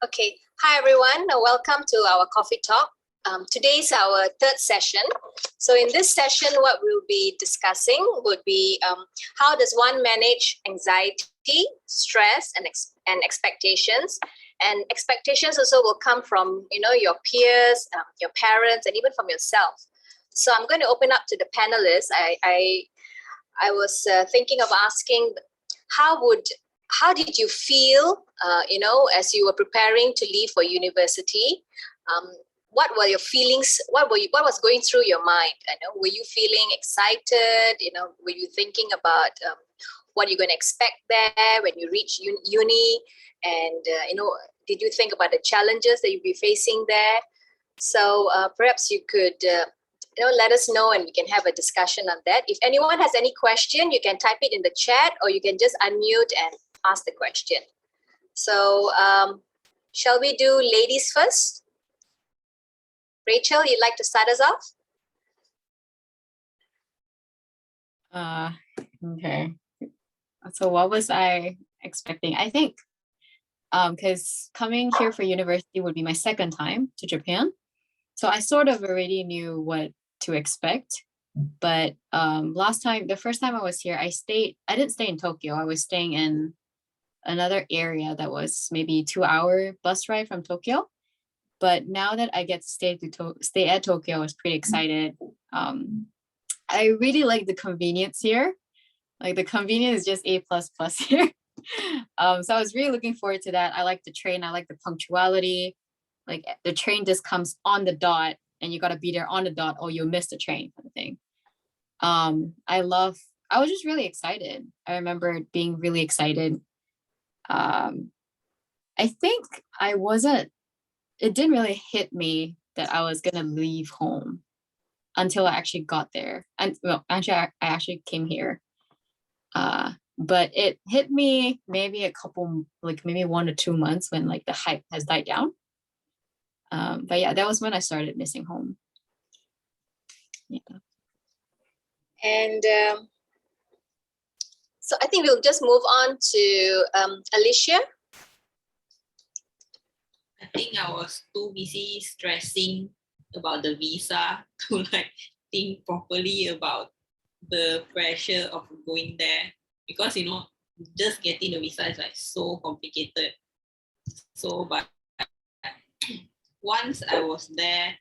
Okay. Hi, everyone. Welcome to our coffee talk. Today's our third session. So in this session, what we'll be discussing would be how does one manage anxiety, stress, and expectations. And expectations also will come from, your peers, your parents, and even from yourself. So I'm going to open up to the panelists. I was thinking of asking, how did you feel, as you were preparing to leave for university? What were your feelings? What was going through your mind? Were you feeling excited? Were you thinking about what you're going to expect there when you reach uni? And did you think about the challenges that you'll be facing there? So perhaps you could let us know and we can have a discussion on that. If anyone has any question, you can type it in the chat or you can just unmute and ask the question. So shall we do ladies first? Rachel, you'd like to start us off? Okay. So what was I expecting? I think because coming here for university would be my second time to Japan. So I sort of already knew what to expect. But the first time I was here, I didn't stay in Tokyo. I was staying in another area that was maybe 2-hour bus ride from Tokyo. But now that I get to stay at Tokyo, I was pretty excited. I really like the convenience here. Like the convenience is just A++ here. So I was really looking forward to that. I like the train. I like the punctuality. Like the train just comes on the dot and you got to be there on the dot or you'll miss the train kind of thing. I was just really excited. I remember being really excited. I think it didn't really hit me that I was going to leave home until I actually got there. And well, actually, I actually came here. But it hit me maybe maybe 1 or 2 months when like the hype has died down. But yeah, that was when I started missing home. Yeah. And so I think we'll just move on to Alicia. I think I was too busy stressing about the visa to think properly about the pressure of going there, because just getting the visa is so complicated. So but once I was there,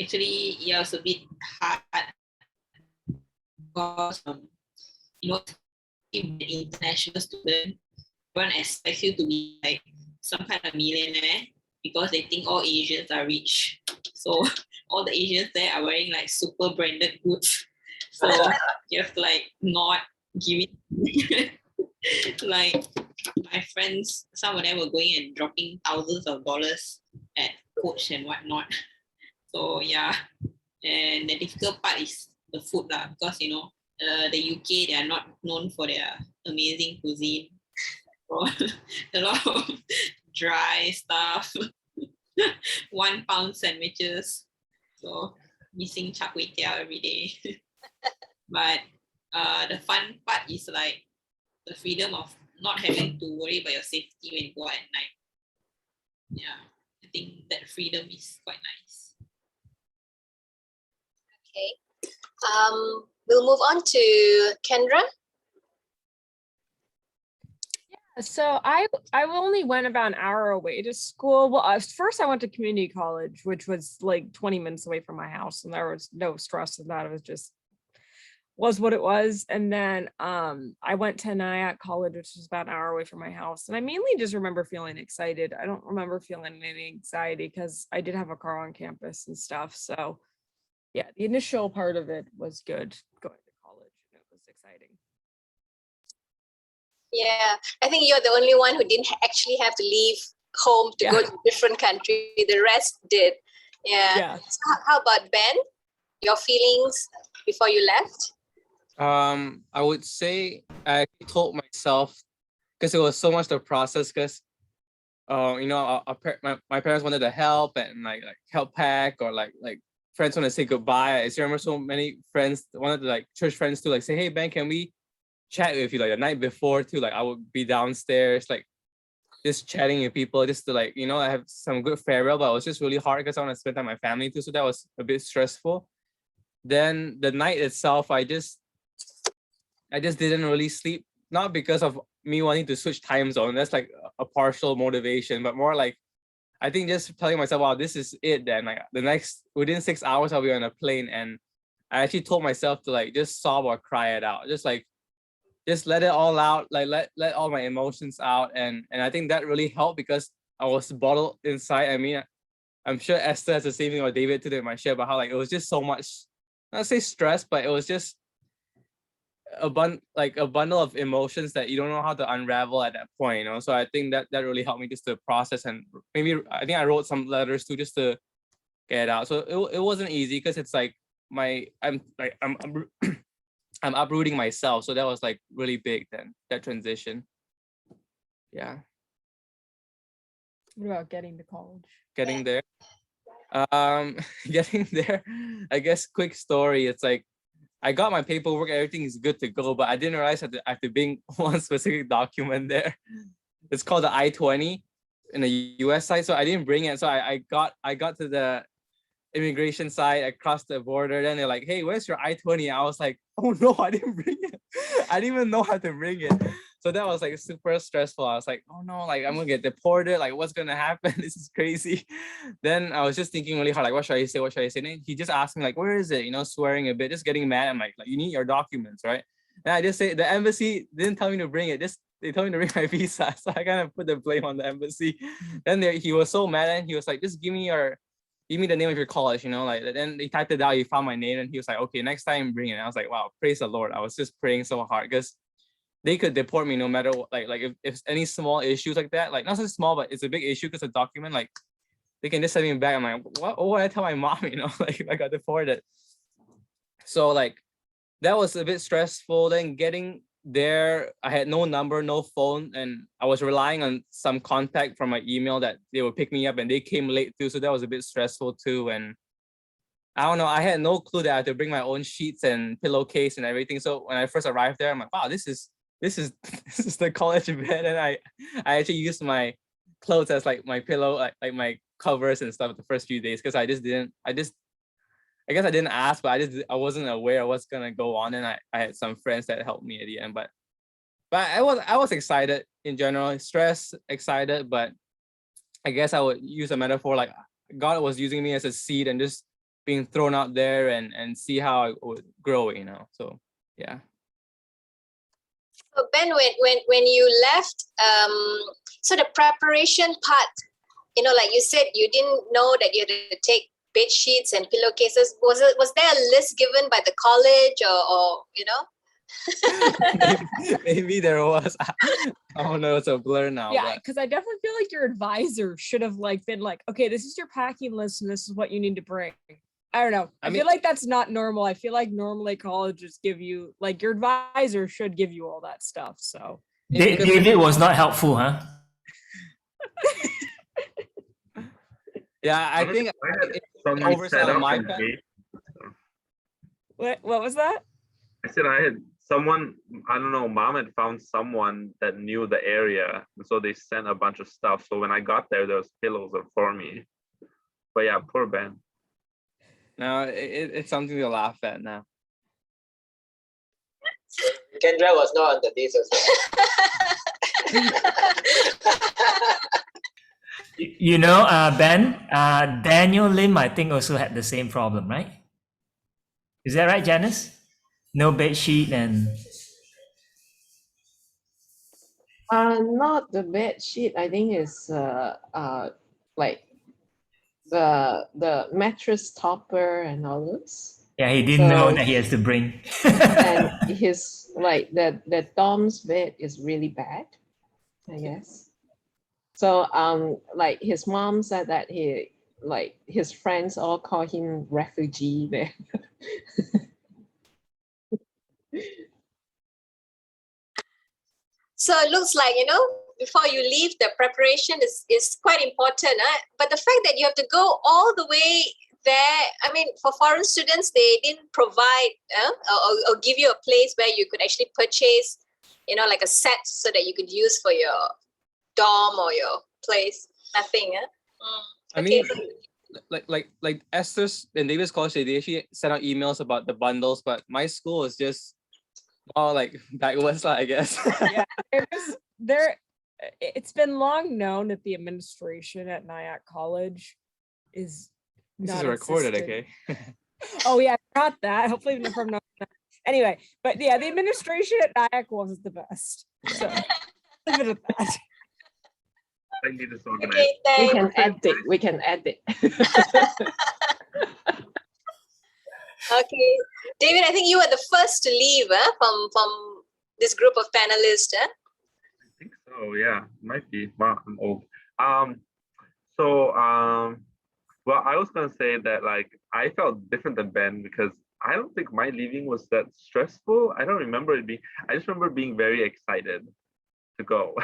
actually it was a bit hard because an international student, everyone expects you to be like some kind of millionaire because they think all Asians are rich. So all the Asians there are wearing super branded goods. So you have to not give it. My friends, some of them were going and dropping thousands of dollars at Coach and whatnot. So yeah, and the difficult part is the food because the UK, they are not known for their amazing cuisine. So, a lot of dry stuff, 1 pound sandwiches. So missing char kway teow every day. But the fun part is the freedom of not having to worry about your safety when you go out at night. Yeah, I think that freedom is quite nice. Okay. We'll move on to Kyndra. Yeah, so I only went about an hour away to school. Well, first I went to community college, which was 20 minutes away from my house, and there was no stress in that. It was just what it was. And then I went to Nyack College, which is about an hour away from my house. And I mainly just remember feeling excited. I don't remember feeling any anxiety because I did have a car on campus and stuff. So yeah, the initial part of it was good going to college. It was exciting. Yeah, I think you're the only one who didn't actually have to leave home to go to a different country. The rest did. Yeah. So how about Ben? Your feelings before you left? I would say I told myself, because it was so much the process, because my parents wanted to help and help pack, or like friends want to say goodbye. I still remember so many friends wanted to church friends to say, hey Ben, can we chat with you the night before too? I would be downstairs just chatting with people just to like, I have some good farewell, but it was just really hard because I want to spend time with my family too. So that was a bit stressful. Then the night itself, I just didn't really sleep, not because of me wanting to switch time zone. That's like a partial motivation, but more like, I think just telling myself, wow, this is it then. Like within 6 hours, I'll be on a plane. And I actually told myself to like, just sob or cry it out. Just let it all out, like let all my emotions out. And I think that really helped because I was bottled inside. I mean, I'm sure Esther has the same thing, or David today might share about how like it was just so much, not say stress, but it was just a bundle of emotions that you don't know how to unravel at that point, So I think that really helped me just to process, and maybe I think I wrote some letters too just to get it out. So it wasn't easy because it's like I'm uprooting myself. So that was like really big then, that transition. Yeah. What about getting to college? Getting there. Getting there, I guess quick story. It's like I got my paperwork, everything is good to go, but I didn't realize I have to bring one specific document there. It's called the I-20 in the US side. So I didn't bring it. So I got to the immigration side, I crossed the border, then they're like, hey, where's your I-20? I was like, oh no, I didn't bring it. I didn't even know how to bring it. So that was like super stressful. I was like, oh no, like I'm gonna get deported, like what's gonna happen? This is crazy. Then I was just thinking really hard, like what should I say? And then he just asked me like, where is it? Swearing a bit, just getting mad. I'm like you need your documents, right? And I just say the embassy didn't tell me to bring it, they told me to bring my visa. So I kind of put the blame on the embassy. Then he was so mad and he was like, just give me the name of your college, like. Then they typed it out, he found my name, and he was like, okay, next time bring it. And I was like, wow, praise the Lord. I was just praying so hard because they could deport me no matter what, like if any small issues like that, like not so small, but it's a big issue because a document, like they can just send me back. I'm like, what would I tell my mom, like if I got deported? So like that was a bit stressful. Then getting there, I had no number, no phone, and I was relying on some contact from my email that they would pick me up, and they came late too. So that was a bit stressful too. And I don't know, I had no clue that I had to bring my own sheets and pillowcase and everything. So when I first arrived there, I'm like, wow, this is the college bed. And I actually used my clothes as like my pillow, like my covers and stuff the first few days because I guess I didn't ask, but I wasn't aware of what's gonna go on, and I had some friends that helped me at the end. But I was excited in general, stressed, excited, but I guess I would use a metaphor like God was using me as a seed and just being thrown out there and see how I would grow, So yeah. So Ben, when you left, so the preparation part, like you said, you didn't know that you had to take bed sheets and pillowcases. Was there a list given by the college or maybe there was. Oh no, it's a blur now. Yeah, because I definitely feel like your advisor should have been like, okay, this is your packing list and this is what you need to bring. I don't know. I feel like that's not normal. I feel like normally colleges give you, like, your advisor should give you all that stuff. So David was not helpful, huh? Yeah, I think oversight on my part. What was that? I said I had someone, I don't know, mom had found someone that knew the area. And so they sent a bunch of stuff. So when I got there was pillows for me. But yeah, poor Ben. No, it's something to laugh at now. Kyndra was not on the list as well. Ben, Daniel Lim, I think, also had the same problem, right? Is that right, Janice? No bed sheet and... Not the bed sheet. I think it's like the mattress topper and all those. Yeah, he didn't know that he has to bring. And his the Tom's bed is really bad, I guess. So like his mom said that his friends all call him refugee there. So it looks like, before you leave, the preparation is quite important. But the fact that you have to go all the way there, I mean, for foreign students, they didn't provide or give you a place where you could actually purchase, like a set so that you could use for your dorm or your place? Nothing, huh? I mean, like Esther's and David's college, they actually sent out emails about the bundles, but my school is just all like backwards, I guess. Yeah, it was there. It's been long known that the administration at Nyack College is This not is recorded, insistent- okay? Oh yeah, got that. Hopefully from no. Anyway, but yeah, the administration at Nyack wasn't the best. So leave it at that. I need this organized. Okay, We thanks. can edit. We can edit. Okay, David, I think you were the first to leave from this group of panelists. I think so, yeah, might be. Wow, I'm old. Well, I was gonna say that like I felt different than Ben because I don't think my leaving was that stressful. I don't remember it being. I just remember being very excited to go,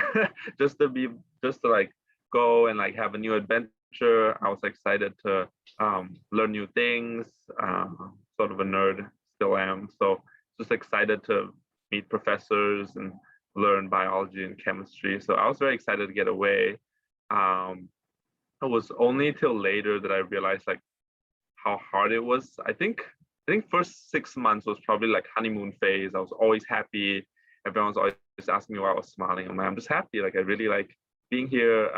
just to like go and like have a new adventure. I was excited to learn new things. Sort of a nerd, still am. So just excited to meet professors and learn biology and chemistry. So I was very excited to get away. It was only till later that I realized like how hard it was. I think first 6 months was probably like honeymoon phase. I was always happy. Everyone was always asking me why I was smiling. I'm just happy. Like I really like being here.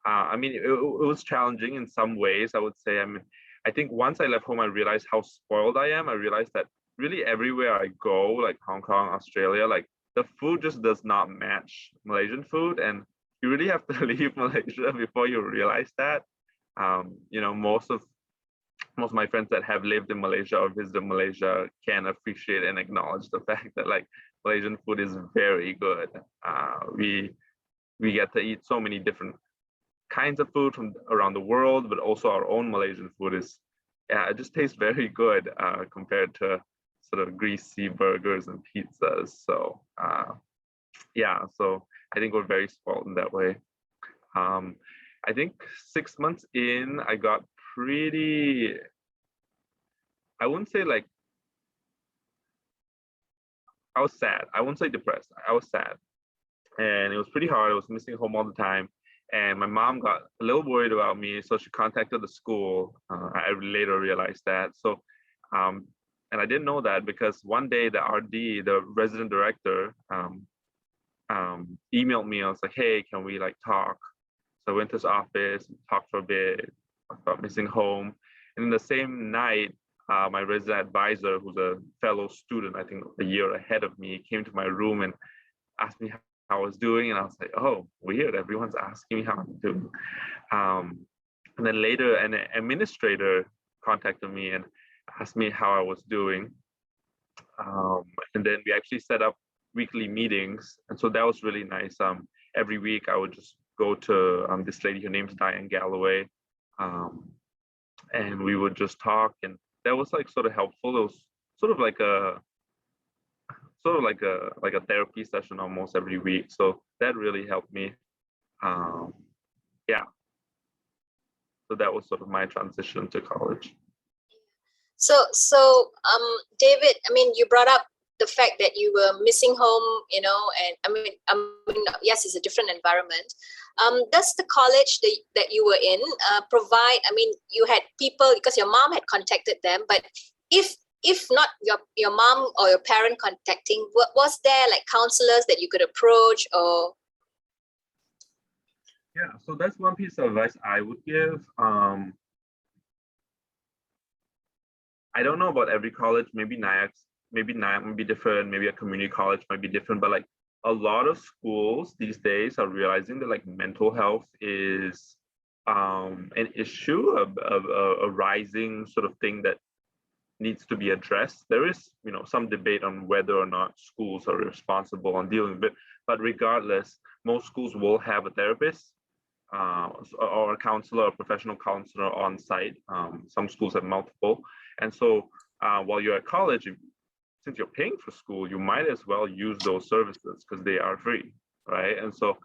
I mean, it was challenging in some ways, I would say. I mean, I think once I left home, I realized how spoiled I am. I realized that really everywhere I go, like Hong Kong, Australia, like the food just does not match Malaysian food. And you really have to leave Malaysia before you realize that. You know, most of my friends that have lived in Malaysia or visited Malaysia can appreciate and acknowledge the fact that like Malaysian food is very good. We get to eat so many different kinds of food from around the world, but also our own Malaysian food is, yeah, it just tastes very good compared to sort of greasy burgers and pizzas. So yeah, so I think we're very spoiled in that way. I think 6 months in, I got pretty, I wouldn't say like, I was sad. I wouldn't say depressed. I was sad. And it was pretty hard. I was missing home all the time. And my mom got a little worried about me. So she contacted the school. I later realized that. So, and I didn't know that because one day the RD, the resident director, emailed me. I was like, hey, can we like talk? So I went to his office, talked for a bit about missing home. And in the same night, my resident advisor, who's a fellow student, I think a year ahead of me, came to my room and asked me how I was doing. And I was like, oh, weird. Everyone's asking me how I'm doing. And then later, an administrator contacted me and asked me how I was doing. And then we actually set up weekly meetings. And so that was really nice. Every week, I would just go to this lady, her name's Diane Galloway. And we would just talk. And that was like sort of helpful. It was sort of like a therapy session almost every week. So that really helped me. Yeah. So that was sort of my transition to college. So David, I mean, you brought up the fact that you were missing home, you know, and I mean, yes, it's a different environment. Does the college that you were in provide, I mean, you had people, because your mom had contacted them, but if not your mom or your parent contacting, was there like counselors that you could approach or? Yeah, so that's one piece of advice I would give. I don't know about every college, maybe Nyack might be different, maybe a community college might be different, but like a lot of schools these days are realizing that like mental health is an issue, a rising sort of thing that needs to be addressed. There is, you know, some debate on whether or not schools are responsible on dealing with it, but regardless, most schools will have a therapist or a counselor, a professional counselor on site. Some schools have multiple. And so while you're at college, since you're paying for school, you might as well use those services because they are free, right? And so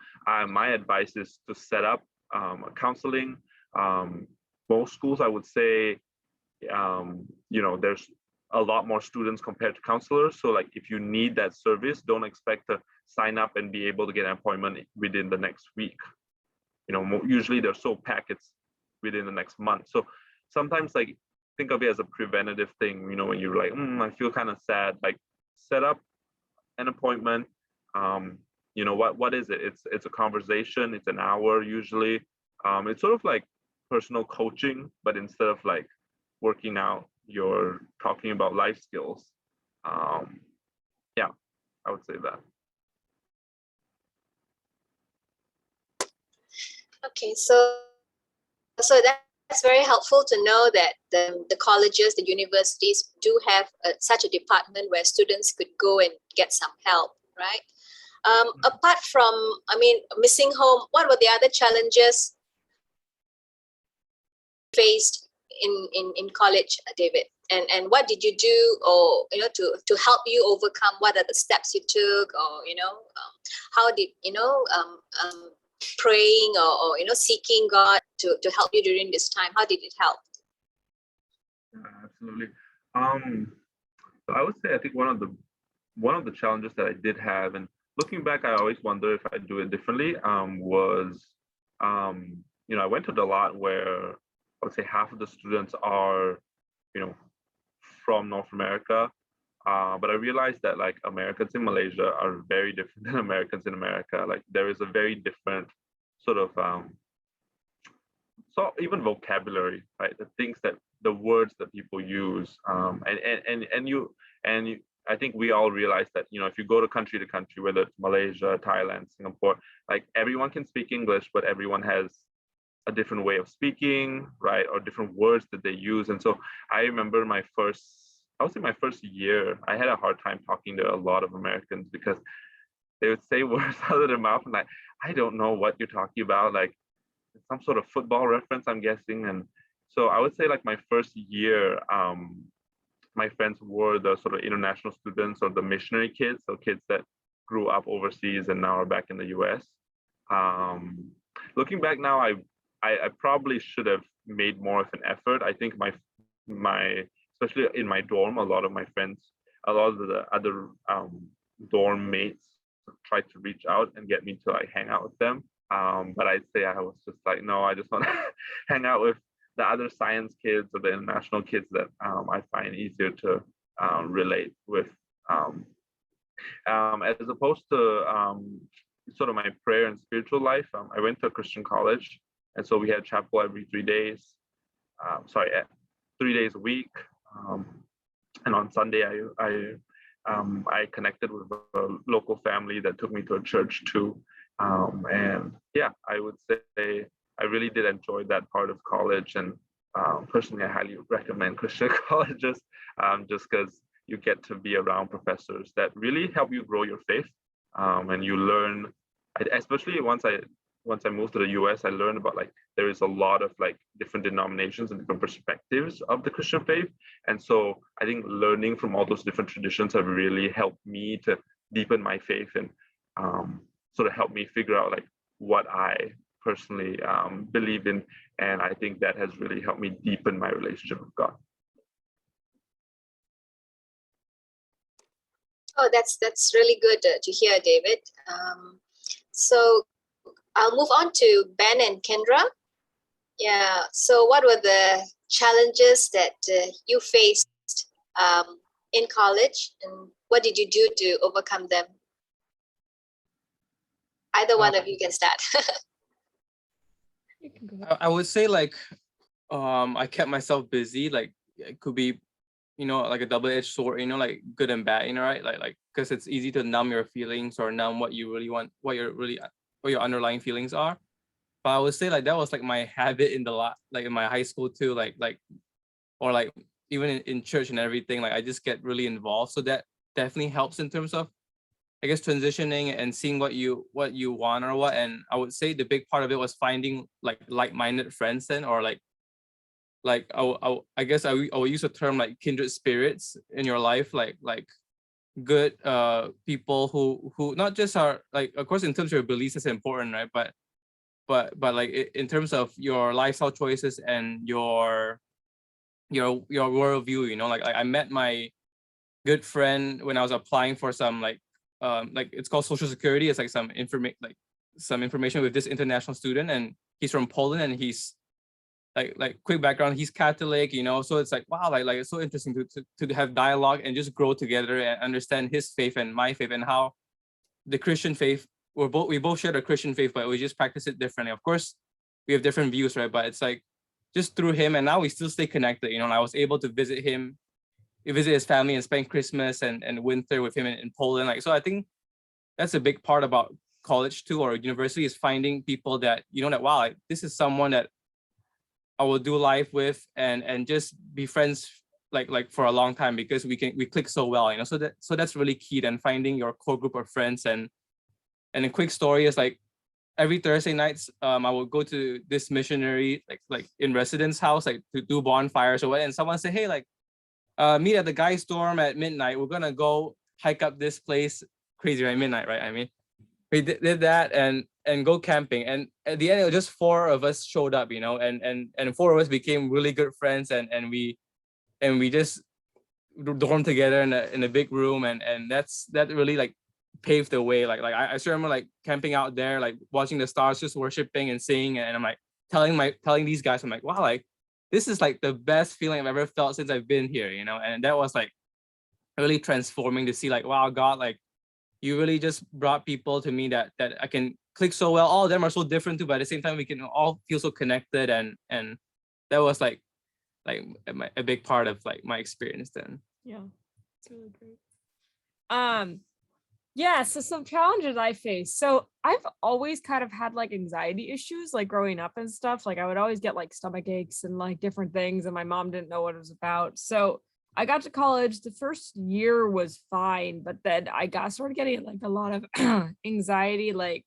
my advice is to set up counseling. Most schools, I would say, you know, there's a lot more students compared to counselors. So like if you need that service, don't expect to sign up and be able to get an appointment within the next week. You know, usually they're so packed, it's within the next month. So sometimes, like, think of it as a preventative thing. You know, when you're like, I feel kind of sad, like, set up an appointment. You know, what is it? It's a conversation. It's an hour usually. It's sort of like personal coaching, but instead of like working out, you're talking about life skills. Yeah, I would say that. Okay, so that's very helpful to know that the colleges, the universities do have such a department where students could go and get some help, right? Apart from, missing home, what were the other challenges faced in college, David? And what did you do, or to help you overcome? What are the steps you took, or how did praying or seeking God to help you during this time? How did it help? Absolutely. So I would say I think one of the challenges that I did have, and looking back, I always wonder if I'd do it differently. Was I went to a lot where I would say half of the students are from North America, but I realized that like Americans in Malaysia are very different than Americans in America. Like there is a very different sort of so even vocabulary, right? The words that people use, and I think we all realize that if you go to country, whether it's Malaysia, Thailand, Singapore, like everyone can speak English, but everyone has a different way of speaking, right? Or different words that they use. And so I remember my first year, I had a hard time talking to a lot of Americans because they would say words out of their mouth and I don't know what you're talking about, like some sort of football reference, I'm guessing. And so I would say like my first year, my friends were the sort of international students or the missionary kids, so kids that grew up overseas and now are back in the US. Looking back now, I probably should have made more of an effort. I think my especially in my dorm, a lot of the other dorm mates tried to reach out and get me to like hang out with them. But I'd say I was just like, no, I just want to hang out with the other science kids or the international kids that I find easier to relate with. As opposed to sort of my prayer and spiritual life, I went to a Christian college. And so we had chapel every 3 days, 3 days a week. And on Sunday, I connected with a local family that took me to a church too. And yeah, I would say I really did enjoy that part of college. And personally, I highly recommend Christian colleges just because you get to be around professors that really help you grow your faith. And you learn, especially once I moved to the US, I learned about like there is a lot of like different denominations and different perspectives of the Christian faith. And so I think learning from all those different traditions have really helped me to deepen my faith and sort of help me figure out like what I personally believe in. And I think that has really helped me deepen my relationship with God. Oh, that's really good to hear, David. So I'll move on to Ben and Kyndra. Yeah, so what were the challenges that you faced in college, and what did you do to overcome them? Either one of you can start. I would say like I kept myself busy. Like it could be like a double-edged sword, like good and bad, right? Like because it's easy to numb your feelings or numb what you really want, what your underlying feelings are. But I would say like that was like my habit in in my high school too, or like even in church and everything. Like I just get really involved, so that definitely helps in terms of, I guess, transitioning and seeing what you want or what. And I would say the big part of it was finding like like-minded friends then, or like I guess I would use the term like kindred spirits in your life, like good people who not just are like, of course in terms of your beliefs is important, right? But like in terms of your lifestyle choices and your worldview, like I met my good friend when I was applying for some like like it's called Social Security. It's like some information with this international student, and he's from Poland, and he's like quick background, he's Catholic, you know, so it's like wow, like it's so interesting to have dialogue and just grow together and understand his faith and my faith, and how the Christian faith, we both share the Christian faith, but we just practice it differently. Of course, we have different views, right? But it's like just through him, and now we still stay connected, you know. And I was able to visit him, visit his family, and spend Christmas and winter with him in Poland. Like, so I think that's a big part about college too, or university, is finding people that, you know, that wow, like, this is someone that I will do life with and just be friends like for a long time, because we click so well, you know. So that's really key. Then finding your core group of friends. And a quick story is like every Thursday nights, I will go to this missionary like in residence house, like to do bonfires or what, and someone say, hey, like meet at the guy's dorm at midnight. We're gonna go hike up this place. Crazy, right? Midnight, right? I mean, we did that and go camping. And at the end, it was just 4 of us showed up, you know, and 4 of us became really good friends, and we just dormed together in a big room, and that really like paved the way. Like I still remember like camping out there, like watching the stars, just worshiping and singing, and I'm like telling these guys, I'm like, wow, like this is like the best feeling I've ever felt since I've been here, you know. And that was like really transforming to see like, wow, God, like you really just brought people to me that I can click so well. All of them are so different too, but at the same time we can all feel so connected, and that was like a big part of like my experience then. Yeah, it's really great. Yeah, so some challenges I face. So I've always kind of had like anxiety issues, like growing up and stuff. Like I would always get like stomach aches and like different things, and my mom didn't know what it was about. So I got to college. The first year was fine, but then I started getting like a lot of anxiety, like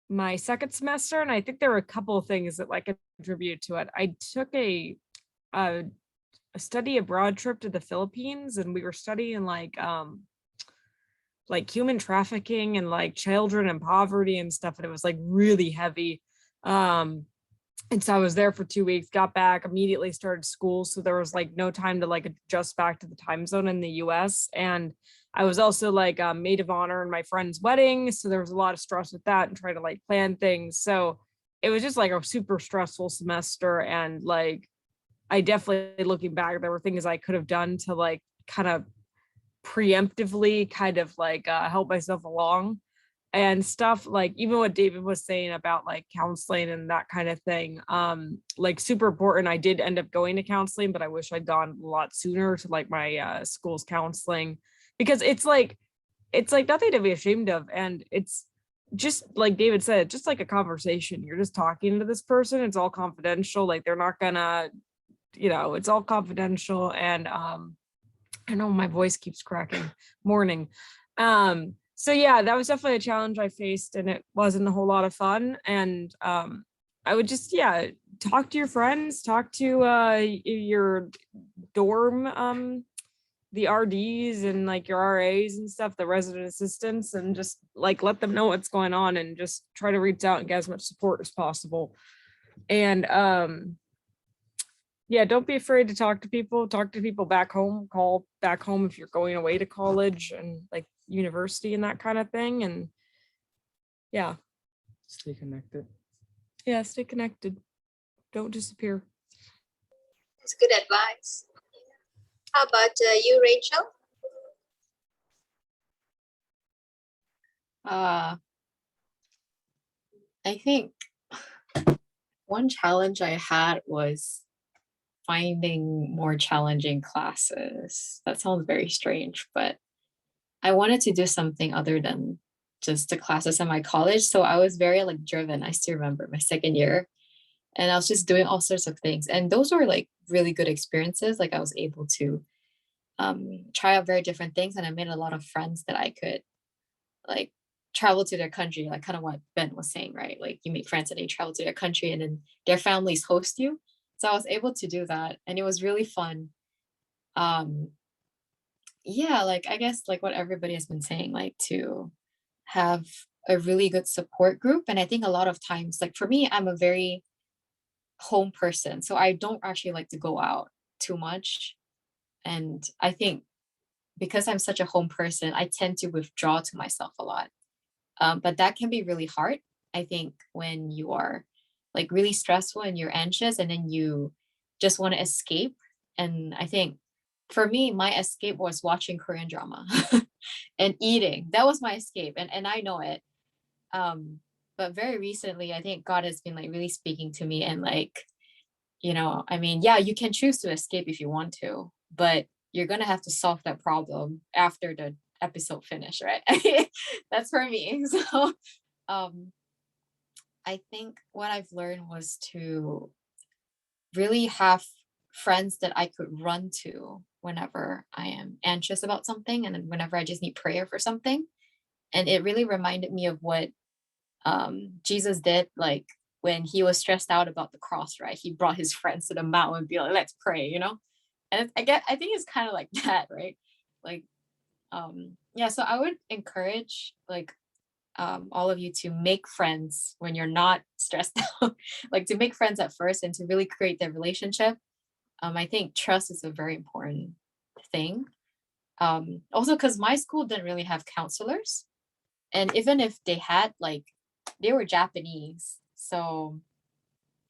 my second semester, and I think there were a couple of things that like contributed to it. I took a study abroad trip to the Philippines, and we were studying like human trafficking and like children and poverty and stuff, and it was like really heavy. And so I was there for 2 weeks, got back, immediately started school, so there was like no time to like adjust back to the time zone in the US. And I was also like maid of honor in my friend's wedding, so there was a lot of stress with that and trying to like plan things. So it was just like a super stressful semester, and like I definitely, looking back, there were things I could have done to like kind of preemptively kind of like help myself along and stuff. Like even what David was saying about like counseling and that kind of thing, like super important. I did end up going to counseling, but I wish I'd gone a lot sooner to like my school's counseling, because it's like nothing to be ashamed of, and it's just like David said, just like a conversation. You're just talking to this person, it's all confidential, like they're not gonna, you know, it's all confidential. And I know my voice keeps cracking. Morning. So yeah, that was definitely a challenge I faced, and it wasn't a whole lot of fun. And I would just, yeah, talk to your friends, talk to your dorm, the RDs and like your RAs and stuff, the resident assistants, and just like let them know what's going on, and just try to reach out and get as much support as possible. And yeah, don't be afraid to talk to people back home, call back home if you're going away to college and like university and that kind of thing. And yeah, Stay connected. yeah, stay connected, don't disappear. It's good advice. How about you, Rachel? I think one challenge I had was finding more challenging classes. That sounds very strange, but I wanted to do something other than just the classes in my college. So I was very like driven. I still remember my second year, and I was just doing all sorts of things. And those were like really good experiences. Like I was able to try out very different things, and I made a lot of friends that I could like travel to their country, like kind of what Ben was saying, right? Like you make friends and you travel to their country, and then their families host you. So I was able to do that, and it was really fun. Yeah, like I guess like what everybody has been saying, like to have a really good support group. And I think a lot of times, like for me, I'm a very home person, so I don't actually like to go out too much. And I think because I'm such a home person, I tend to withdraw to myself a lot. But that can be really hard, I think, when you are like really stressful and you're anxious and then you just want to escape. And I think for me, my escape was watching Korean drama and eating. That was my escape. And I know it. But very recently, I think God has been like really speaking to me and like, I mean, yeah, you can choose to escape if you want to, but you're going to have to solve that problem after the episode finish, right? That's for me. So I think what I've learned was to really have friends that I could run to whenever I am anxious about something and then whenever I just need prayer for something. And it really reminded me of what Jesus did, like when he was stressed out about the cross, right? He brought his friends to the mountain and be like, let's pray, And I think it's kind of like that, right? Like, yeah, so I would encourage like all of you to make friends when you're not stressed out, like to make friends at first and to really create that relationship. I think trust is a very important thing. Also, because my school didn't really have counselors. And even if they had, like, they were Japanese. So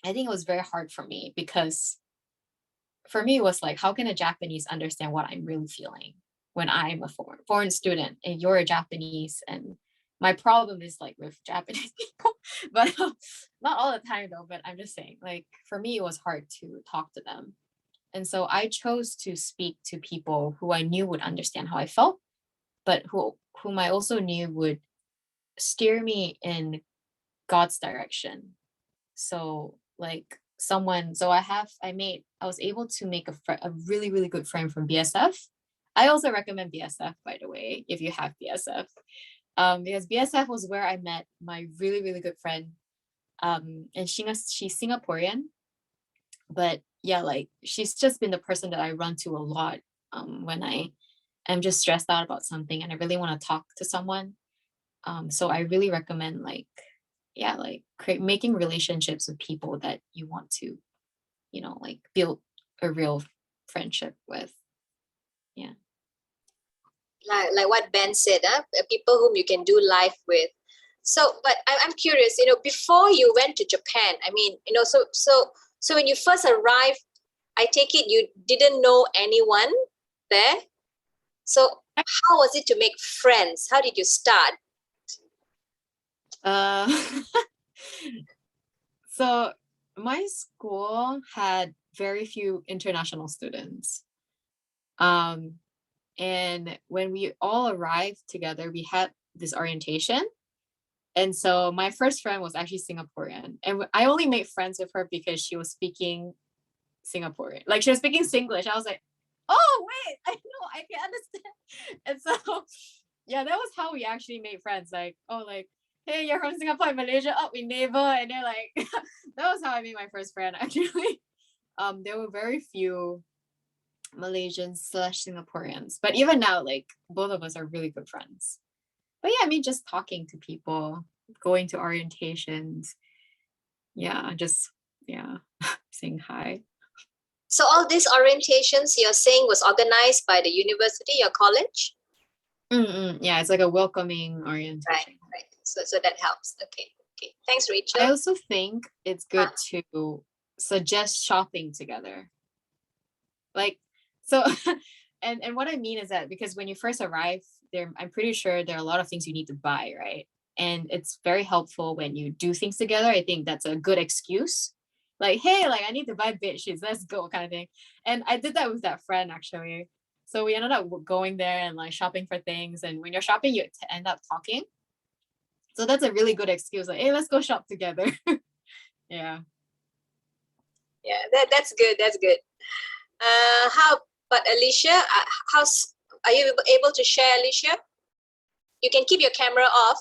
I think it was very hard for me because for me, it was like, how can a Japanese understand what I'm really feeling when I'm a foreign student and you're a Japanese? And my problem is like with Japanese people, but not all the time though, but I'm just saying, like, for me, it was hard to talk to them. And so I chose to speak to people who I knew would understand how I felt, but whom I also knew would steer me in God's direction. So like I was able to make a really, really good friend from BSF. I also recommend BSF, by the way, if you have BSF, because BSF was where I met my really, really good friend. And she's Singaporean, but yeah, like she's just been the person that I run to a lot when I am just stressed out about something and I really want to talk to someone. So I really recommend making relationships with people that you want to, like build a real friendship with. Yeah. Like what Ben said, people whom you can do life with. So, but I'm curious, before you went to Japan, I mean, so when you first arrived, I take it you didn't know anyone there. So how was it to make friends? How did you start? So my school had very few international students. And when we all arrived together, we had this orientation. And so my first friend was actually Singaporean. And I only made friends with her because she was speaking Singaporean. Like she was speaking Singlish. I was like, oh, wait, I know, I can understand. And so, yeah, that was how we actually made friends. Like, oh, like, hey, you're from Singapore and Malaysia. Oh, we neighbor. And they're like, that was how I made my first friend, actually. There were very few Malaysians / Singaporeans. But even now, like, both of us are really good friends. But yeah, I mean, just talking to people, going to orientations. Yeah, just, saying hi. So all these orientations you're saying was organized by the university, your college? Yeah, it's like a welcoming orientation. Right. So that helps. Okay. Thanks, Rachel. I also think it's good to suggest shopping together. Like, so, and what I mean is that because when you first arrive there, I'm pretty sure there are a lot of things you need to buy, right? And it's very helpful when you do things together. I think that's a good excuse. Like, hey, like I need to buy bed sheets, let's go, kind of thing. And I did that with that friend actually. So we ended up going there and like shopping for things. And when you're shopping, you end up talking. So that's a really good excuse. Like, hey, let's go shop together. Yeah. Yeah, that's good. That's good. How about Alicia? Are you able to share, Alicia? You can keep your camera off.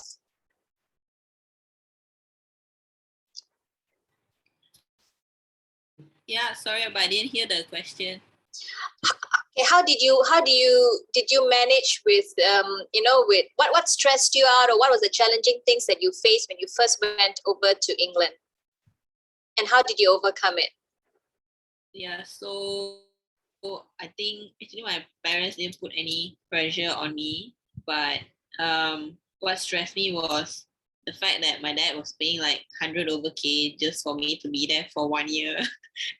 Yeah, sorry, but I didn't hear the question. Okay, how did you manage with with what stressed you out, or what was the challenging things that you faced when you first went over to England, and how did you overcome it? Yeah, so I think actually my parents didn't put any pressure on me, but what stressed me was the fact that my dad was paying like 100 over K just for me to be there for 1 year.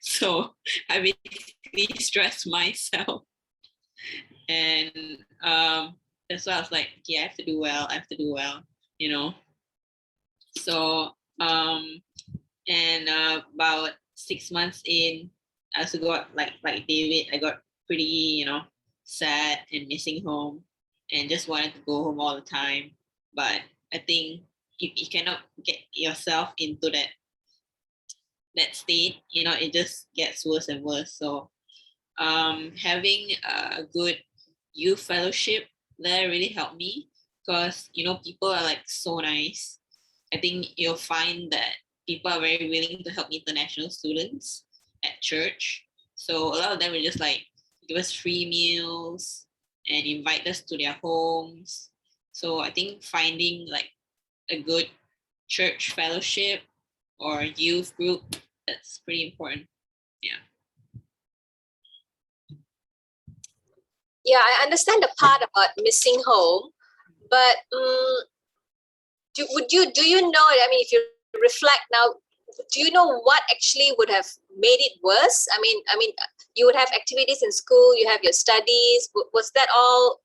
So I basically stressed myself. And that's why I was like, okay, I have to do well, you know. So and about 6 months in, I also got like David, I got pretty, sad and missing home and just wanted to go home all the time. But I think you cannot get yourself into that state, it just gets worse and worse. So having a good youth fellowship there really helped me because people are like so nice. I think you'll find that people are very willing to help international students at church. So a lot of them will just like give us free meals and invite us to their homes. So I think finding like a good church fellowship or youth group, that's pretty important. Yeah. Yeah, I understand the part about missing home, but do you know? I mean, if you reflect now, do you know what actually would have made it worse? I mean, you would have activities in school, you have your studies. Was that all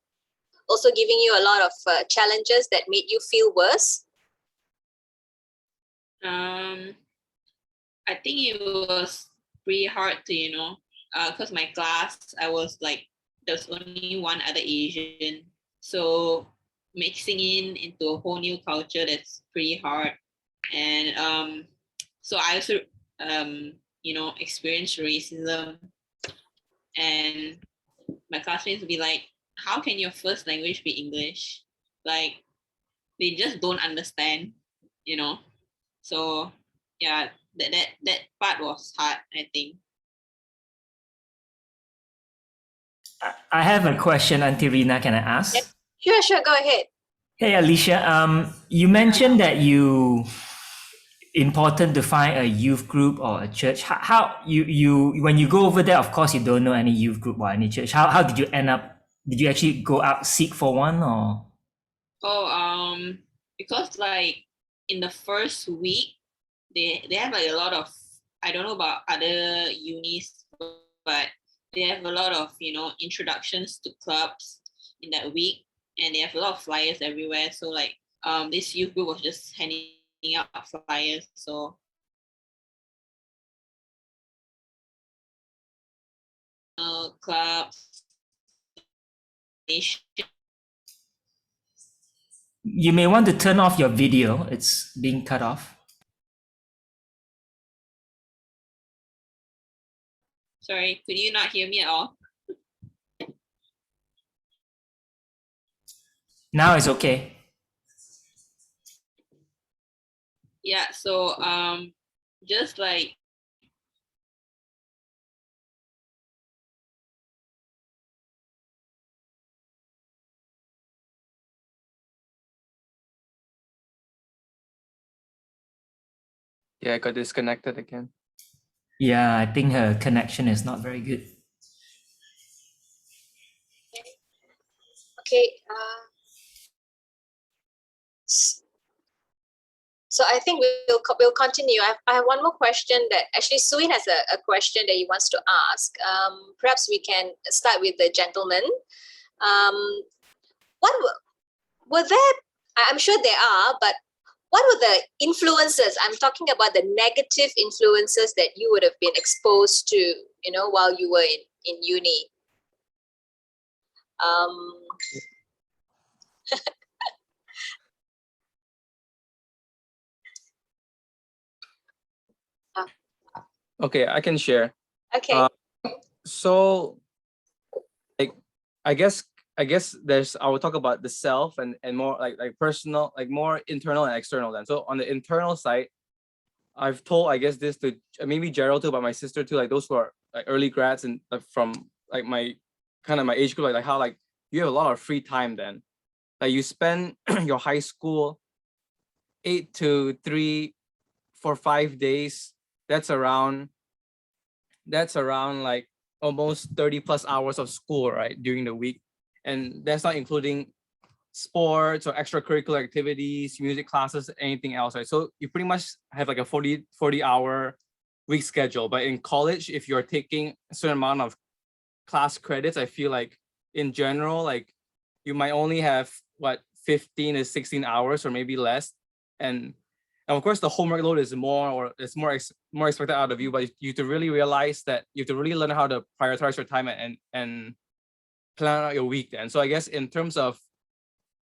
also giving you a lot of challenges that made you feel worse? I think it was pretty hard to, because my class, I was like, there's only one other Asian. So mixing into a whole new culture, that's pretty hard. And so I also, experienced racism. And my classmates would be like, how can your first language be English? Like, they just don't understand, So yeah, that part was hard, I think. I have a question, Auntie Reena. Can I ask? Yeah, sure, go ahead. Hey, Alicia. You mentioned that important to find a youth group or a church. How you when you go over there? Of course, you don't know any youth group or any church. How did you end up? Did you actually go out seek for one or? Oh, because like in the first week, they have like a lot of, I don't know about other unis, but they have a lot of introductions to clubs in that week, and they have a lot of flyers everywhere. So like this youth group was just handing out flyers. So clubs, You may want to turn off your video. It's being cut off. sorry, could you not hear me at all? Now it's okay. Yeah, so just like Yeah, I got disconnected again. Yeah, I think her connection is not very good. Okay. So I think we'll continue. I have one more question that actually Suin has a question that he wants to ask. Perhaps we can start with the gentleman. What were there? I'm sure there are, but what were the influences? I'm talking about the negative influences that you would have been exposed to, while you were in uni. Okay, I can share. Okay. So like I guess there's I will talk about the self and more like personal, like more internal and external then. So on the internal side, I've told I guess this to maybe Gerald too, but my sister too, like those who are like early grads and from like my age group, like how like you have a lot of free time then. Like you spend your high school 8 to 3 for 5 days. That's around like almost 30 plus hours of school, right, during the week. And that's not including sports or extracurricular activities, music classes, anything else, right? So you pretty much have like a 40 hour week schedule. But in college, if you're taking a certain amount of class credits, I feel like in general, like you might only have what 15 to 16 hours or maybe less. And of course the homework load is more, or it's more expected out of you, but you have to really realize that you have to really learn how to prioritize your time and plan out your week then. So I guess in terms of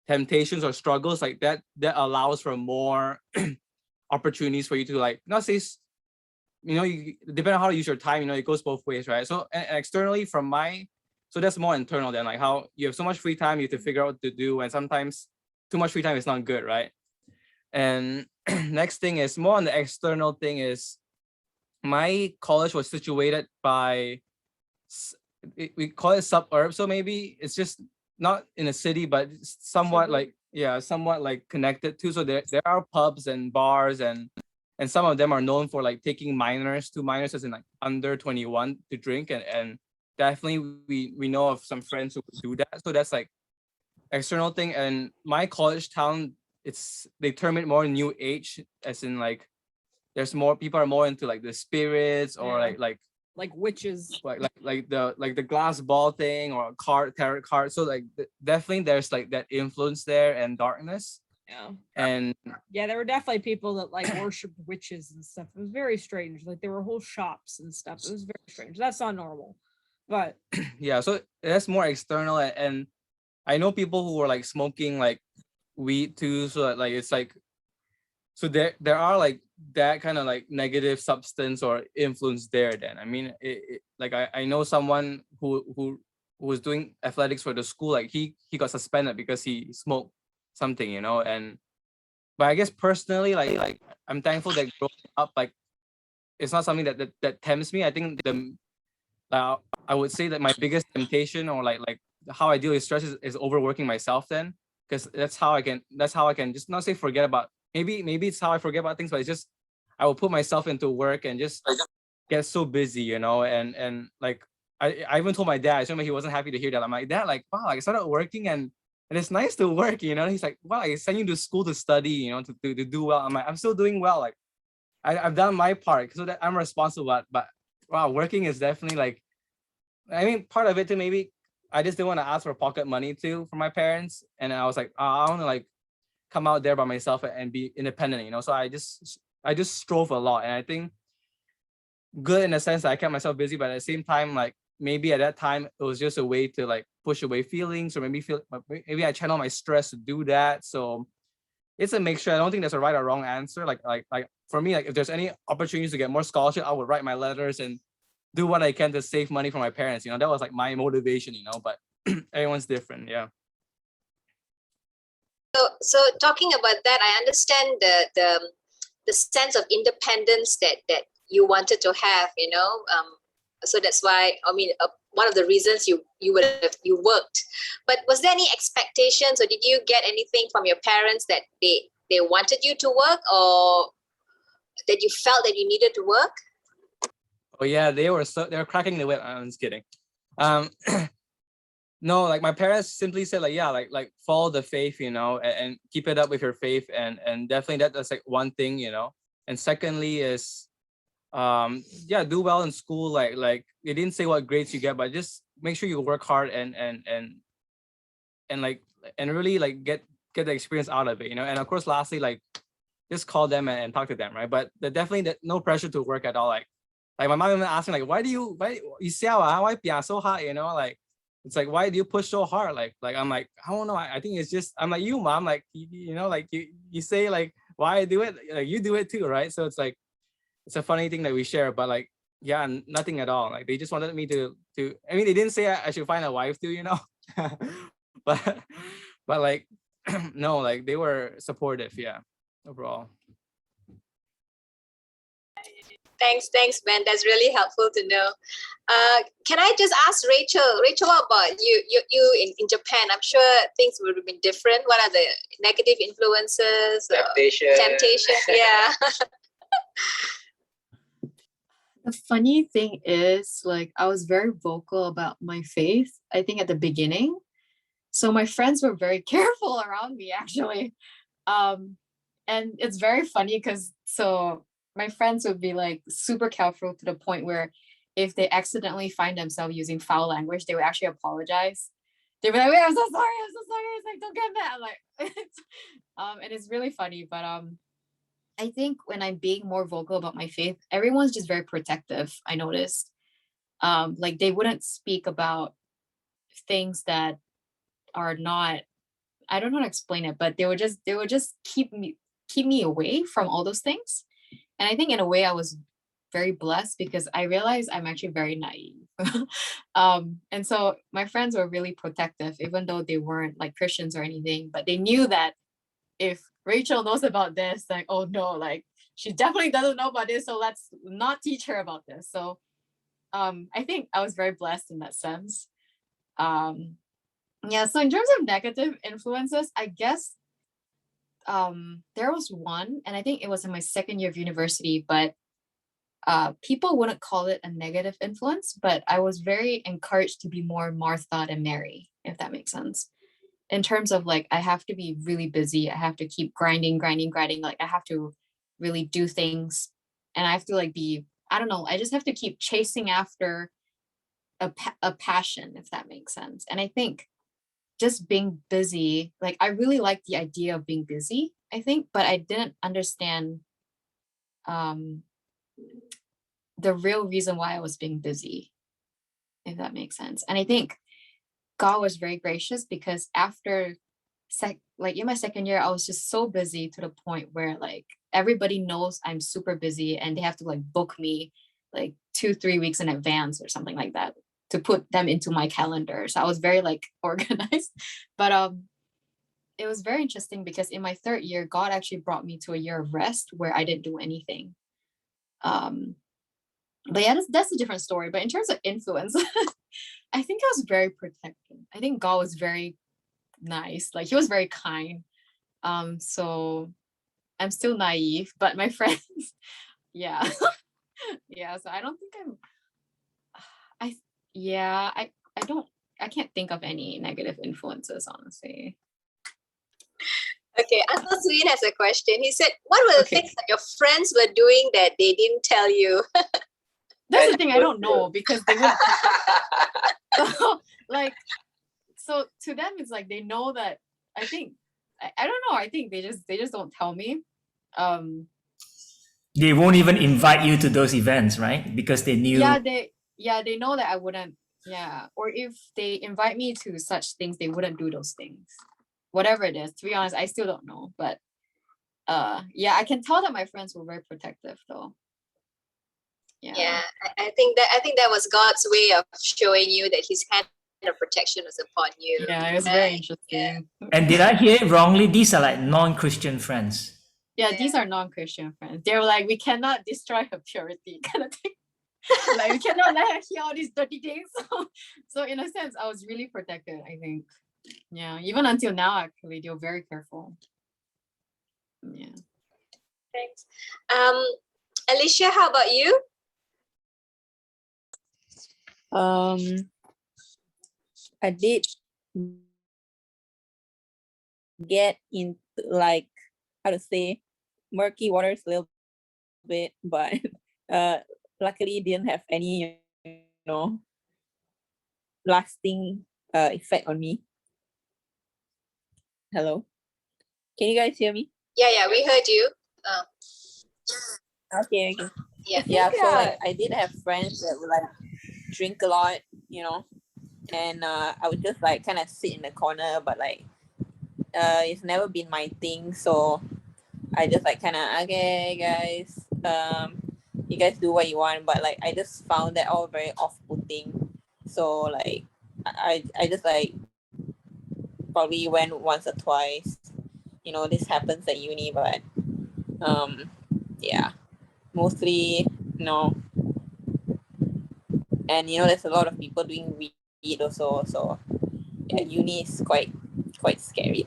temptations or struggles like that allows for more opportunities for you to like, not say, you depending on how to use your time, it goes both ways, right? So and externally so that's more internal than like how you have so much free time, you have to figure out what to do, and sometimes too much free time is not good, right? And next thing is more on the external thing is my college was situated by, we call it suburb, so maybe it's just not in a city, but somewhat like, somewhat like connected to. So there are pubs and bars, and some of them are known for like taking minors as in like under 21 to drink, and definitely we know of some friends who do that. So that's like external thing. And my college town, they term it more new age, as in like there's more people are more into like the spirits, or like witches, like the glass ball thing, or tarot card. So like definitely there's like that influence there and darkness. Yeah. And yeah, there were definitely people that like worshiped witches and stuff. It was very strange. Like there were whole shops and stuff. It was very strange. That's not normal. But yeah, so that's more external. And I know people who were like smoking like weed too. So like it's like, so there are like that kind of like negative substance or influence there then. I mean, like I know someone who was doing athletics for the school, like he got suspended because he smoked something, and but I guess personally, like I'm thankful that growing up, like it's not something that tempts me. I think I would say that my biggest temptation, or like how I deal with stress, is overworking myself then, because that's how I can just not say forget about, maybe it's how I forget about things, but it's just I will put myself into work and just get so busy, and like I even told my dad. I told him he wasn't happy to hear that. I'm like, Dad, like wow, I started working and it's nice to work, He's like, wow, I sent you to school to study, to do well. I'm like, I'm still doing well. Like I've done my part, so that I'm responsible. But wow, working is definitely like, I mean, part of it too. Maybe I just didn't want to ask for pocket money too from my parents, and I was like, I want to like come out there by myself and be independent, So I just strove a lot, and I think good in the sense that I kept myself busy, but at the same time, like maybe at that time it was just a way to like push away feelings, or maybe I channel my stress to do that. So it's a mixture. I don't think there's a right or wrong answer. Like for me, like if there's any opportunities to get more scholarship, I would write my letters and do what I can to save money for my parents. That was like my motivation. But everyone's different. Yeah. So talking about that, I understand the sense of independence that you wanted to have, so that's why, I mean, one of the reasons you worked. But was there any expectations, or did you get anything from your parents that they wanted you to work, or that you felt that you needed to work? Oh yeah, they were cracking the whip. I'm just kidding. No, like my parents simply said like, yeah, like follow the faith, and keep it up with your faith, and definitely that's like one thing, And secondly is do well in school. Like they didn't say what grades you get, but just make sure you work hard and really like get the experience out of it, And of course, lastly, like just call them and talk to them, right? But definitely no pressure to work at all. Like my mom even asked me like, why you why so hard, Like it's like, why do you push so hard? Like I'm like, I don't know. I think it's just, I'm like, you mom, like like you say like why I do it, like you do it too, right? So it's like, it's a funny thing that we share, but like, yeah, nothing at all. Like they just wanted me to I mean, they didn't say I should find a wife too, but like no, like they were supportive, yeah, overall. Thanks, Ben. That's really helpful to know. Can I just ask Rachel? Rachel, what about you in Japan? I'm sure things would have been different. What are the negative influences? Temptation. Temptation, yeah. The funny thing is, like, I was very vocal about my faith, I think at the beginning. So my friends were very careful around me, actually. And it's very funny because so my friends would be like super careful to the point where if they accidentally find themselves using foul language, they would actually apologize. They'd be like, "Wait, I'm so sorry, I'm so sorry." It's like, don't get mad. I'm like, and it's really funny, but I think when I'm being more vocal about my faith, everyone's just very protective. I noticed, like they wouldn't speak about things that are not. I don't know how to explain it, but they would just keep me away from all those things. And I think in a way I was very blessed because I realized I'm actually very naive. And so my friends were really protective, even though they weren't like Christians or anything, but they knew that if Rachel knows about this, like, oh no, like she definitely doesn't know about this, so let's not teach her about this. So I think I was very blessed in that sense. Yeah, so in terms of negative influences, I guess there was one, and I think it was in my second year of university, but people wouldn't call it a negative influence, but I was very encouraged to be more Martha than Mary, if that makes sense. In terms of like, I have to be really busy. I have to keep grinding. Like I have to really do things, and I have to like be, I don't know, I just have to keep chasing after a passion, if that makes sense. And I think just being busy, like I really like the idea of being busy, I think, but I didn't understand the real reason why I was being busy, if that makes sense. And I think God was very gracious because after like in my second year, I was just so busy to the point where like everybody knows I'm super busy and they have to like book me like 2-3 weeks in advance or something like that to put them into my calendar. So I was very like organized. But it was very interesting because in my third year, God actually brought me to a year of rest where I didn't do anything. But yeah, that's a different story. But in terms of influence, I think I was very protective. I think God was very nice. Like he was very kind. So I'm still naive, but my friends, yeah. Yeah. So I don't think I can't think of any negative influences, honestly. Okay, Uncle Sween has a question. He said, what were the things that your friends were doing that they didn't tell you? That's the thing, I don't know because they would so, like, so to them it's like they know that I think I don't know, I think they just don't tell me. They won't even invite you to those events, right? Because they knew. Yeah, they know that I wouldn't, yeah. Or if they invite me to such things, they wouldn't do those things. Whatever it is, to be honest, I still don't know. But yeah, I can tell that my friends were very protective though. Yeah, I think that was God's way of showing you that his hand of protection was upon you. Yeah, it was very interesting. Yeah. And did I hear it wrongly? These are like non-Christian friends. Yeah, these are non-Christian friends. They're like, we cannot destroy her purity kind of thing. Like we cannot let her hear all these dirty things. So in a sense, I was really protected, I think. Yeah, even until now, actually, they're very careful. Yeah. Thanks. Alicia, how about you? I did get into like, how to say, murky waters a little bit, but luckily didn't have any, lasting effect on me. Hello, can you guys hear me? Yeah, we heard you. Okay. Yeah. So like, I did have friends that would like drink a lot, and I would just like kind of sit in the corner, but like it's never been my thing, so I just like kind of, okay guys, you guys do what you want, but like I just found that all very off-putting. So like I just like probably went once or twice. This happens at uni, but yeah, mostly no. And there's a lot of people doing weed also, so yeah, uni is quite scary.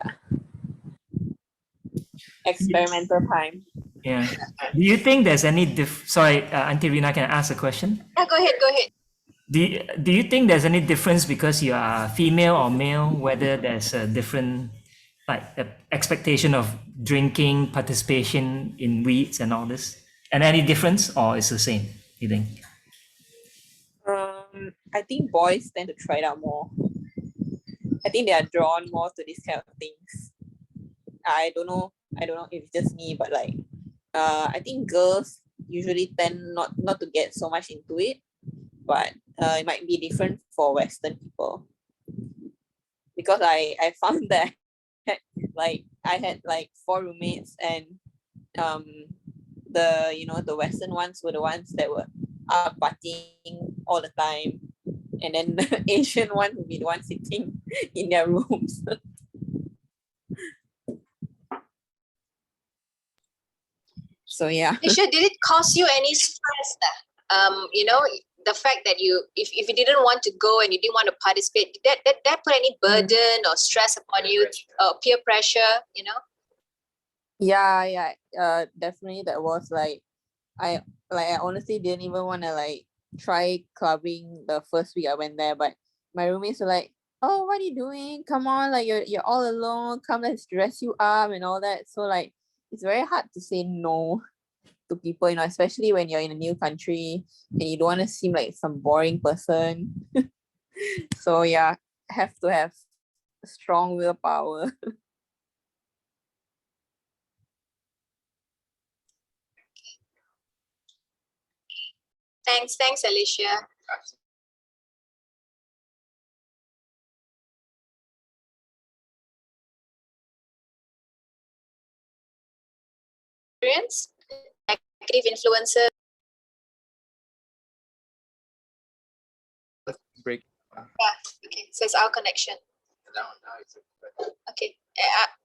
Experimental time. Yeah. Do you think there's any sorry, Auntie Reena, can I ask a question? Yeah, go ahead, go ahead. Do you think there's any difference because you are female or male, whether there's a different like expectation of drinking, participation in weeds and all this? And any difference or it's the same, you think? I think boys tend to try it out more. I think they are drawn more to these kind of things. I don't know if it's just me, but like I think girls usually tend not to get so much into it, but it might be different for Western people. Because I found that like I had like 4 roommates, and the Western ones were the ones that were out partying all the time, and then the Asian one would be the one sitting in their rooms. So yeah. Alicia, did it cause you any stress? You know, the fact that if you didn't want to go and you didn't want to participate, did that put any burden or stress upon you, peer pressure, you know? Yeah. Definitely that was like I honestly didn't even want to like try clubbing the first week I went there, but my roommates were like, "Oh, what are you doing? Come on, like you're all alone. Come, let's dress you up and all that." So like it's very hard to say no to people, you know, especially when you're in a new country and you don't want to seem like some boring person. So yeah, have to have strong willpower. Thanks, Alicia. Experience, negative influences. Break. Yeah, okay, so it's our connection. Okay,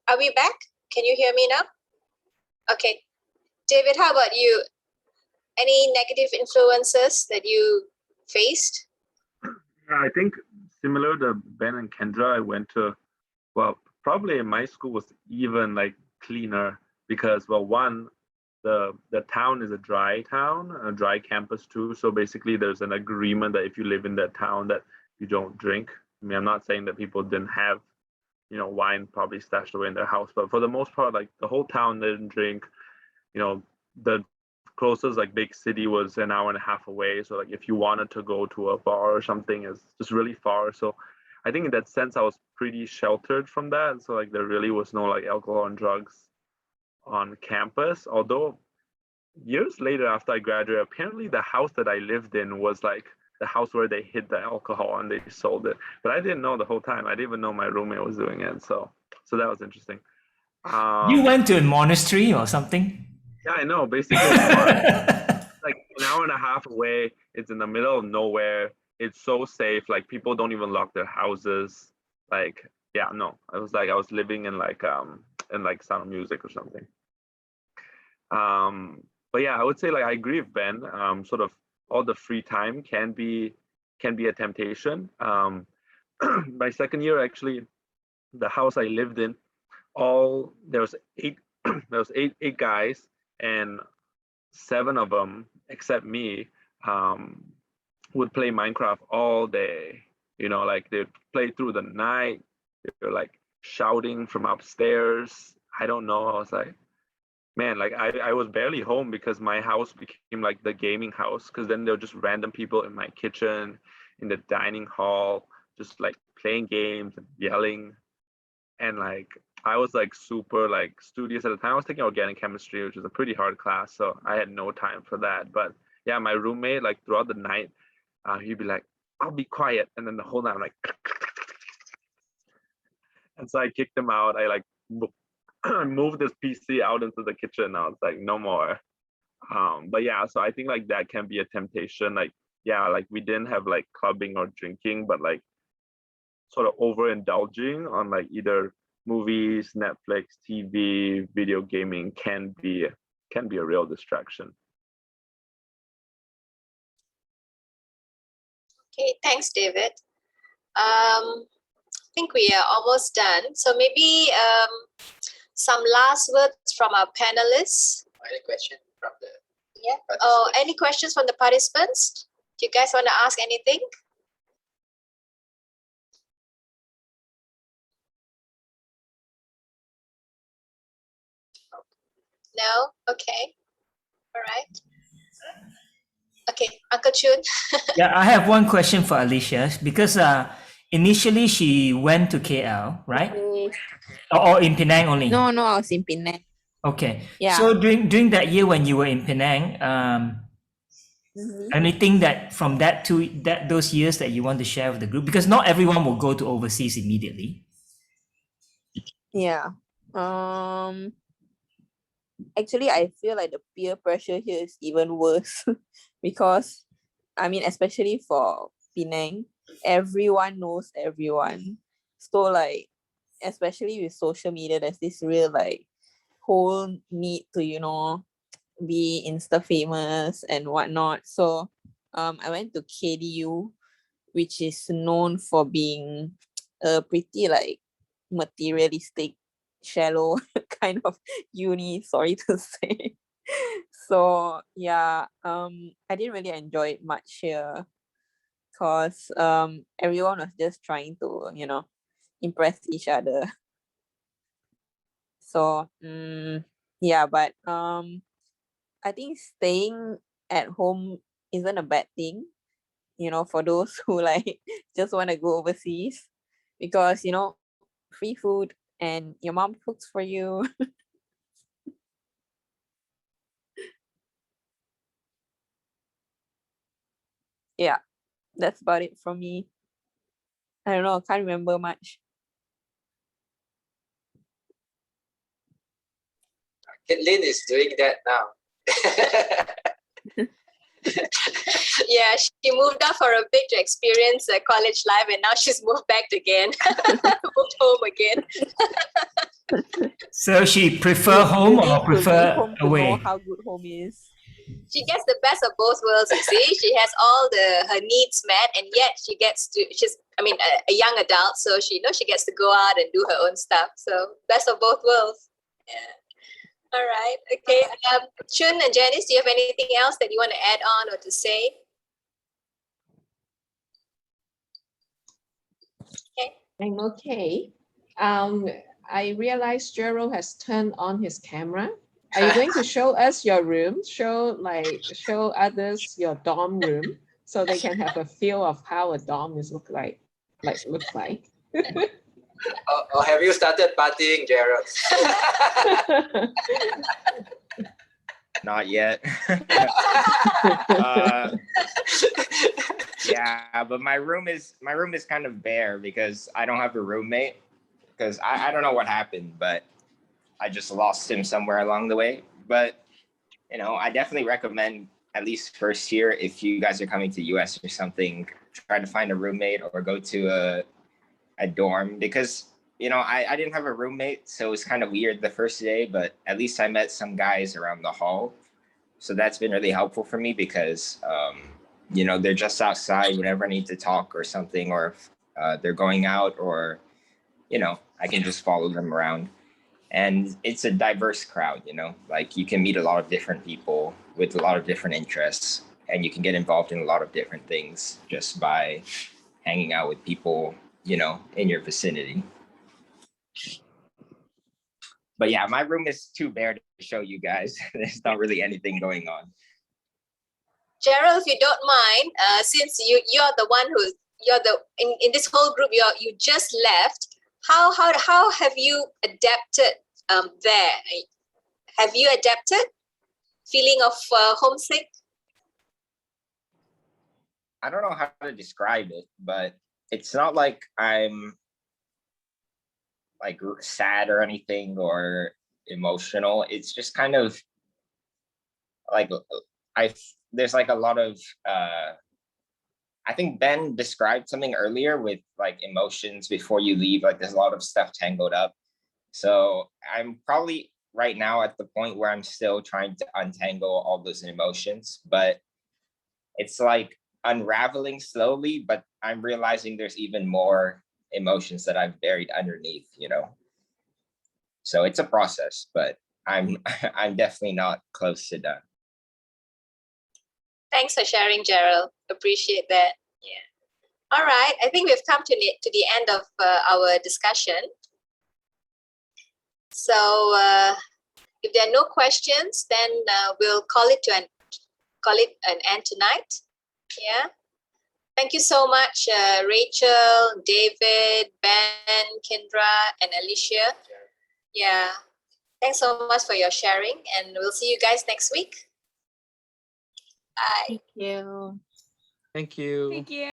are we back? Can you hear me now? Okay, David, how about you? Any negative influences that you faced? I think similar to Ben and Kyndra, I went to, well, probably my school was even like cleaner because, well, one, the town is a dry town, a dry campus too. So basically there's an agreement that if you live in that town that you don't drink. I mean, I'm not saying that people didn't have, you know, wine probably stashed away in their house, but for the most part, like the whole town didn't drink. You know, the closest like big city was an hour and a half away. So like if you wanted to go to a bar or something, it's just really far. So I think in that sense I was pretty sheltered from that. So like there really was no like alcohol and drugs on campus. Although years later after I graduated, apparently the house that I lived in was like the house where they hid the alcohol and they sold it. But I didn't know the whole time. I didn't even know my roommate was doing it. So that was interesting. You went to a monastery or something? Yeah, I know. Basically, like an hour and a half away. It's in the middle of nowhere. It's so safe. Like people don't even lock their houses. Like, yeah, no. I was living in like Sound of Music or something. But yeah, I would say like I agree with Ben. Sort of all the free time can be a temptation. My second year, actually, the house I lived in, there was eight guys, and 7 of them, except me, would play Minecraft all day. You know, like they'd play through the night. They were like shouting from upstairs. I don't know. I was like, man, like I was barely home because my house became like the gaming house, because then there were just random people in my kitchen, in the dining hall, just like playing games and yelling. And like I was like super like studious at the time. I was taking organic chemistry, which is a pretty hard class, so I had no time for that. But yeah, my roommate, like throughout the night, he'd be like, "I'll be quiet," and then the whole night I'm like, and so I kicked him out. I like moved this PC out into the kitchen. I was like, no more. But yeah, so I think like that can be a temptation. Like, yeah, like we didn't have like clubbing or drinking, but like sort of overindulging on like either movies, Netflix, TV, video gaming can be a real distraction. Okay, thanks, David. I think we are almost done. So maybe some last words from our panelists. Any question from the Yeah. Oh, any questions from the participants? Do you guys want to ask anything? No? Okay. All right. Okay, Uncle Chun. Yeah, I have one question for Alicia because initially she went to KL, right? Or in Penang only? No, I was in Penang. Okay. Yeah. So during that year when you were in Penang, anything that from those years that you want to share with the group? Because not everyone will go to overseas immediately. Yeah. Actually, I feel like the peer pressure here is even worse because, I mean, especially for Penang, everyone knows everyone. So like, especially with social media, there's this real like whole need to, be Insta famous and whatnot. So I went to KDU, which is known for being a pretty like materialistic, shallow kind of uni, sorry to say. So yeah, I didn't really enjoy it much here because everyone was just trying to, impress each other. So yeah, but I think staying at home isn't a bad thing, for those who like just want to go overseas because, free food and your mom cooks for you. Yeah, that's about it from me. I don't know, can't remember much. Lynn is doing that now. Yeah, she moved out for a bit to experience college life, and now she's moved back again, moved home again. So she prefer home You need or to prefer leave home to know away? how good home is. She gets the best of both worlds. You see, she has all her needs met, and yet she's a young adult, so she she gets to go out and do her own stuff. So best of both worlds. Yeah. All right. Okay. Chun and Janice, do you have anything else that you want to add on or to say? Okay. I'm okay. I realized Gerald has turned on his camera. Are you going to show us your room? Show others your dorm room so they can have a feel of how a dorm is looks like. Or have you started partying, Gerald? Not yet. Yeah, but my room is kind of bare because I don't have a roommate. Because I don't know what happened, but I just lost him somewhere along the way. But I definitely recommend at least first year if you guys are coming to US or something, try to find a roommate or go to a dorm because I didn't have a roommate, so it was kind of weird the first day, but at least I met some guys around the hall. So that's been really helpful for me because, they're just outside whenever I need to talk or something, or if they're going out or, I can just follow them around. And it's a diverse crowd, like you can meet a lot of different people with a lot of different interests, and you can get involved in a lot of different things just by hanging out with people, in your vicinity. But yeah, my room is too bare to show you guys. There's not really anything going on. Gerald, if you don't mind, since you're the one in this whole group, you just left. How have you adapted there? Have you adapted? Feeling of homesick? I don't know how to describe it, but it's not like I'm like sad or anything or emotional. It's just kind of like there's like a lot of I think Ben described something earlier with like emotions before you leave, like there's a lot of stuff tangled up. So I'm probably right now at the point where I'm still trying to untangle all those emotions, but it's like unraveling slowly, but I'm realizing there's even more emotions that I've buried underneath, So it's a process, but I'm I'm definitely not close to done. Thanks for sharing, Gerald. Appreciate that. Yeah. All right. I think we've come to the end of our discussion. So if there are no questions, then we'll call it an end tonight. Yeah. Thank you so much, Rachel, David, Ben, Kyndra, and Alicia. Yeah. Thanks so much for your sharing, and we'll see you guys next week. Bye. Thank you. Thank you. Thank you.